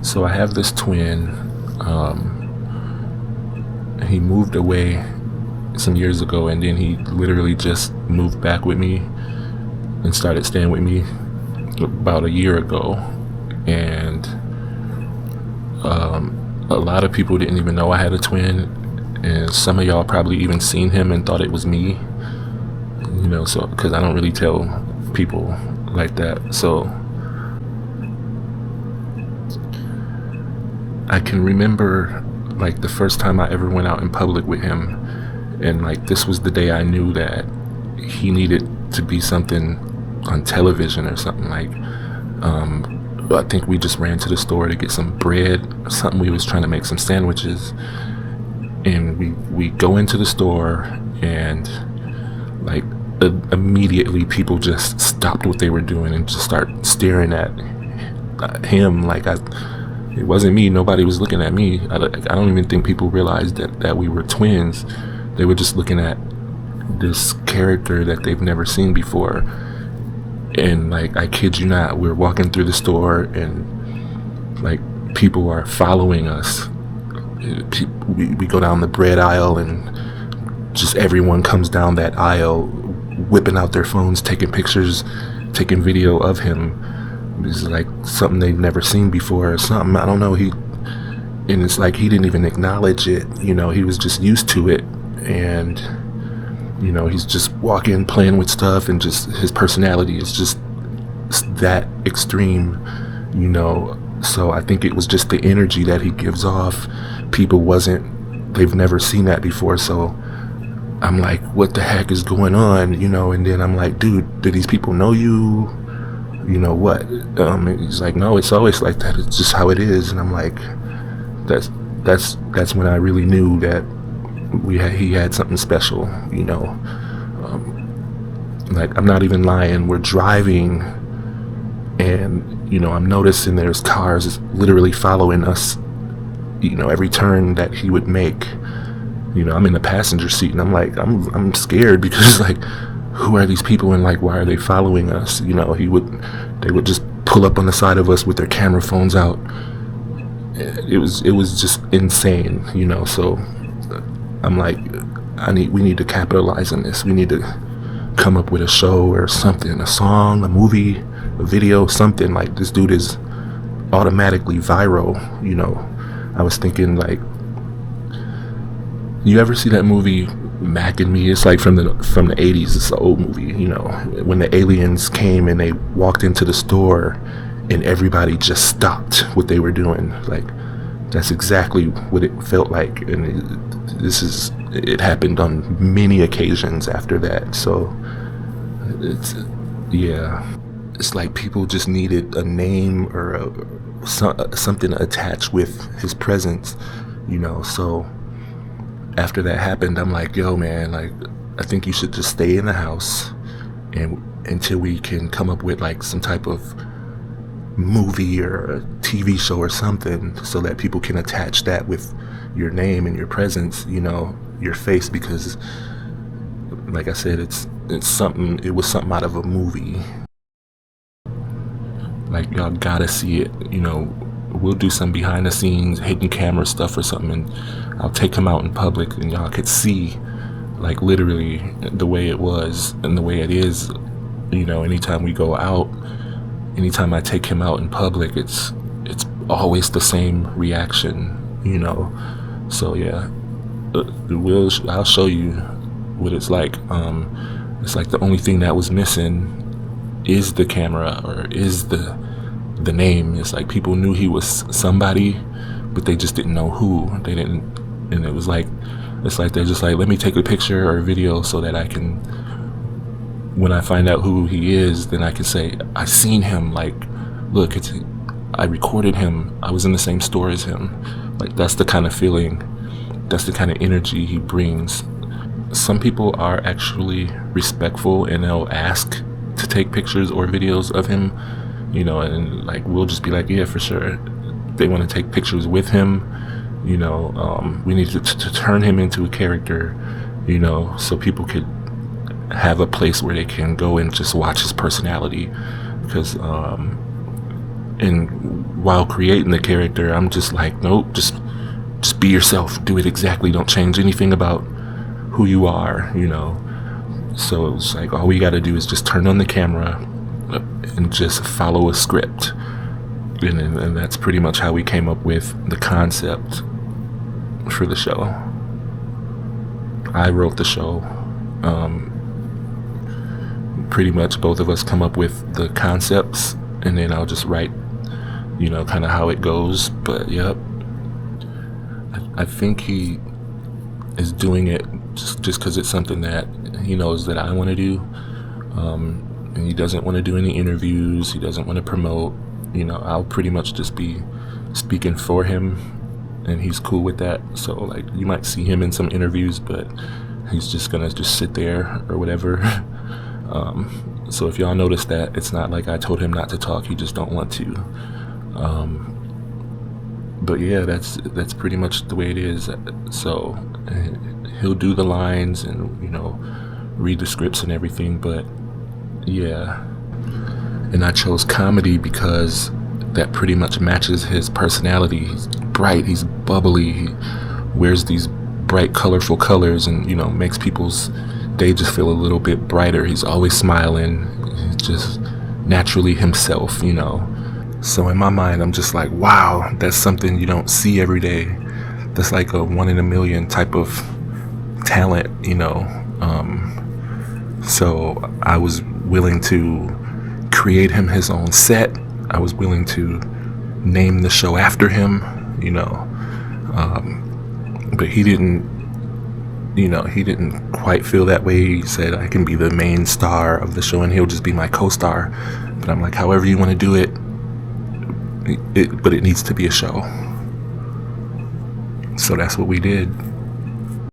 So I have this twin. He moved away some years ago, and then he literally just moved back with me and started staying with me about a year ago. And a lot of people didn't even know I had a twin, and some of y'all probably even seen him and thought it was me. So because I don't really tell people like that. So I can remember like the first time I ever went out in public with him, and like this was the day I knew that he needed to be something on television or something. Like I think we just ran to the store to get some bread or something. We was trying to make some sandwiches, and we go into the store, and like immediately people just stopped what they were doing and just start staring at him. Like it wasn't me. Nobody was looking at me. I don't even think people realized that we were twins. They were just looking at this character that they've never seen before. And like, I kid you not, we're walking through the store, and like people are following us. We go down the bread aisle, and just everyone comes down that aisle whipping out their phones, taking pictures, taking video of him. It's like something they've never seen before or something. I don't know. And it's like he didn't even acknowledge it. He was just used to it. And he's just walking, playing with stuff, and just his personality is just that extreme. So I think it was just the energy that he gives off. They've never seen that before. So I'm like, what the heck is going on? And then I'm like, dude, do these people know you? What? He's like, no, it's always like that. It's just how it is. And I'm like, that's when I really knew that he had something special. Like, I'm not even lying. We're driving, and I'm noticing there's cars literally following us. Every turn that he would make. I'm in the passenger seat, and I'm like, I'm scared, because like, who are these people, and like, why are they following us? They would just pull up on the side of us with their camera phones out. It was just insane. So I'm like, we need to capitalize on this. We need to come up with a show or something, a song, a movie, a video, something. Like, this dude is automatically viral. I was thinking, like, you ever see that movie Mac and Me? It's like from the 80s. It's an old movie. When the aliens came and they walked into the store, and everybody just stopped what they were doing. Like, that's exactly what it felt like. And it happened on many occasions after that. So it's like people just needed a name or something to attach with his presence. So after that happened, I'm like, yo, man, like, I think you should just stay in the house and until we can come up with like some type of movie or a TV show or something, so that people can attach that with your name and your presence, your face, because like I said, it was something out of a movie. Like, y'all gotta see it. We'll do some behind the scenes hidden camera stuff or something, and I'll take him out in public, and y'all could see like literally the way it was and the way it is. Anytime we go out, anytime I take him out in public, it's always the same reaction. So yeah, I'll show you what it's like. It's like the only thing that was missing is the camera, or is the name. It's like people knew he was somebody, but they just didn't know who. They didn't, and it's like they're just like, let me take a picture or a video so that I can, when I find out who he is, then I can say, I seen him. Like, look, I recorded him. I was in the same store as him. Like, that's the kind of feeling, that's the kind of energy he brings. Some people are actually respectful, and they'll ask to take pictures or videos of him, and like, we'll just be like, yeah, for sure. They want to take pictures with him. We need to turn him into a character, so people could have a place where they can go and just watch his personality. Because and while creating the character, I'm just like, nope, just be yourself, do it exactly, don't change anything about who you are, you know. So it was like, all we got to do is just turn on the camera and just follow a script. And that's pretty much how we came up with the concept for the show. I wrote the show. Pretty much both of us come up with the concepts, and then I'll just write, you know, kind of how it goes. But yep, I think he is doing it just because it's something that he knows that I want to do. And he doesn't want to do any interviews. He doesn't want to promote. You know, I'll pretty much just be speaking for him, and he's cool with that. So like, you might see him in some interviews, but he's just gonna just sit there or whatever. So if y'all notice that, it's not like I told him not to talk, he just don't want to. But yeah, that's pretty much the way it is. So he'll do the lines and, you know, read the scripts and everything. But yeah, and I chose comedy because that pretty much matches his personality. He's bright, he's bubbly, he wears these bright colorful colors, and, you know, makes people's day just feel a little bit brighter. He's always smiling. He's just naturally himself, you know. So in my mind, I'm just like, wow, that's something you don't see every day. That's like a 1 in a million type of talent, you know. So I was willing to create him his own set. I was willing to name the show after him, you know. But he didn't quite feel that way. He said, I can be the main star of the show and he'll just be my co-star. But I'm like, however you want to do it, but it needs to be a show. So that's what we did.